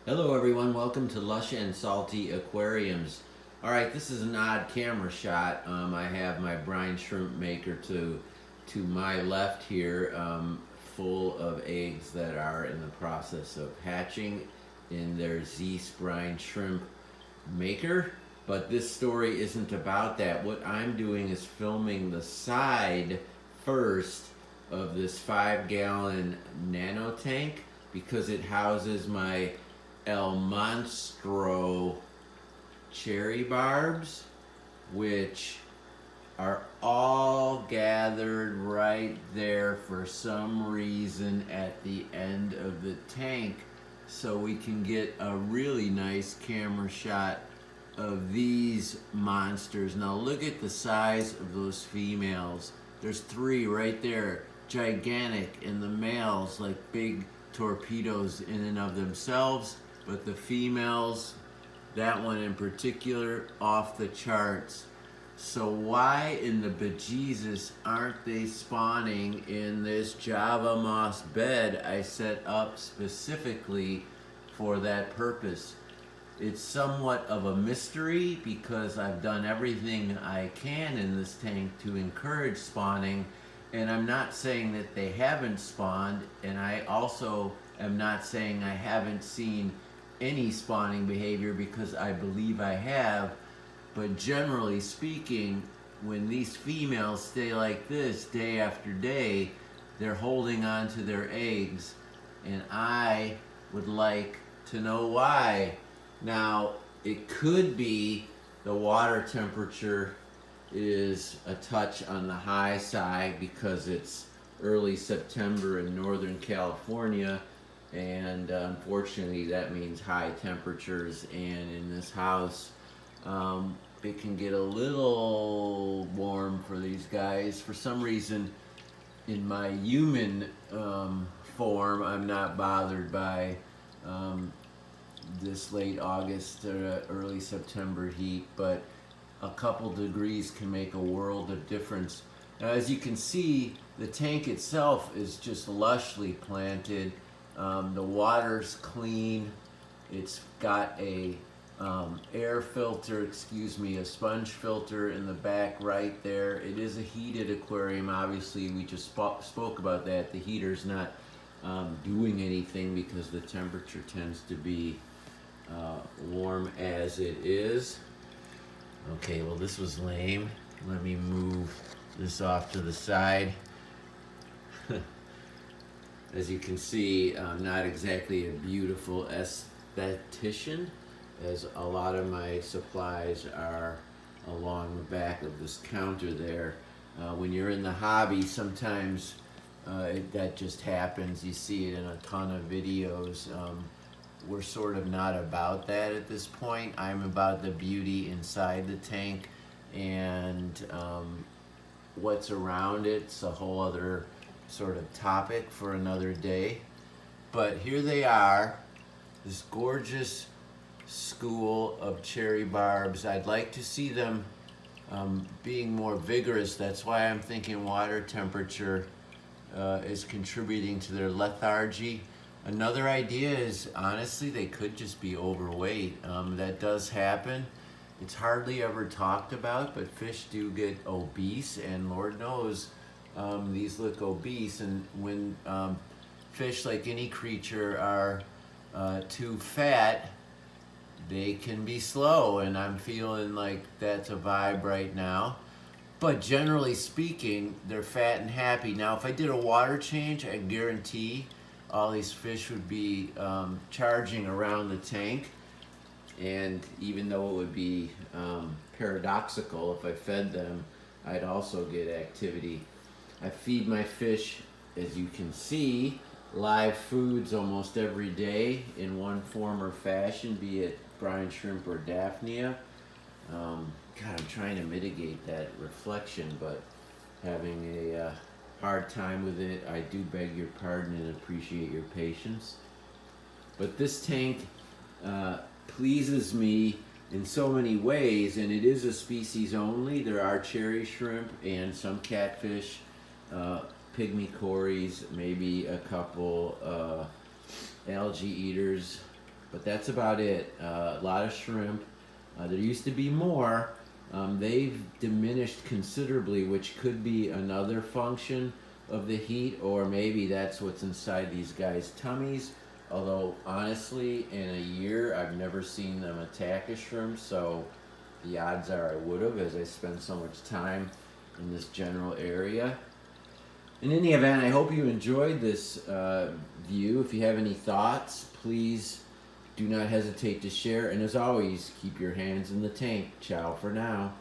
Hello everyone, welcome to Lush and Salty Aquariums. Alright, this is an odd camera shot. I have my brine shrimp maker to my left here, full of eggs that are in the process of hatching in their Zeus brine shrimp maker. But this story isn't about that. What I'm doing is filming the side first of this 5-gallon nano tank because it houses my El Monstro cherry barbs, which are all gathered right there for some reason at the end of the tank, so we can get a really nice camera shot of these monsters. Now look at the size of those females. There's 3 right there, gigantic, and the males like big torpedoes in and of themselves, but the females, that one in particular, off the charts. So why in the bejesus aren't they spawning in this Java moss bed I set up specifically for that purpose? It's somewhat of a mystery because I've done everything I can in this tank to encourage spawning, and I'm not saying that they haven't spawned, and I also am not saying I haven't seen any spawning behavior, because I believe I have. But generally speaking, when these females stay like this day after day, they're holding on to their eggs, and I would like to know why. Now, it could be the water temperature is a touch on the high side because it's early September in Northern California, and unfortunately that means high temperatures, and in this house it can get a little warm for these guys. For some reason in my human form, I'm not bothered by this late August or early September heat, but a couple degrees can make a world of difference. Now, as you can see, the tank itself is just lushly planted. The water's clean. It's got a air filter, a sponge filter in the back right there. It is a heated aquarium. Obviously, we just spoke about that. The heater's not doing anything because the temperature tends to be warm as it is. Okay, well, this was lame. Let me move this off to the side. As you can see, I'm not exactly a beautiful esthetician, as a lot of my supplies are along the back of this counter there. When you're in the hobby, sometimes that just happens. You see it in a ton of videos. We're sort of not about that at this point. I'm about the beauty inside the tank, and what's around it's a whole other sort of topic for another day. But here they are, this gorgeous school of cherry barbs. I'd like to see them being more vigorous. That's why I'm thinking water temperature is contributing to their lethargy. Another idea is, honestly, they could just be overweight. That does happen. It's hardly ever talked about, but fish do get obese, and Lord knows these look obese. And when fish, like any creature, are too fat, they can be slow, and I'm feeling like that's a vibe right now. But generally speaking, they're fat and happy. Now, if I did a water change, I guarantee all these fish would be charging around the tank. And even though it would be paradoxical, if I fed them, I'd also get activity. I feed my fish, as you can see, live foods almost every day in one form or fashion, be it brine shrimp or Daphnia. God, I'm trying to mitigate that reflection, but having a hard time with it. I do beg your pardon and appreciate your patience. But this tank pleases me in so many ways, and it is a species only. There are cherry shrimp and some catfish, pygmy cories, maybe a couple algae eaters, But that's about it. A lot of shrimp. There used to be more. They've diminished considerably, which could be another function of the heat, or maybe that's what's inside these guys' tummies. Although, honestly, in a year, I've never seen them attack a shrimp, so the odds are I would have, as I spend so much time in this general area. In any event, I hope you enjoyed this view. If you have any thoughts, please do not hesitate to share. And as always, keep your hands in the tank. Ciao for now.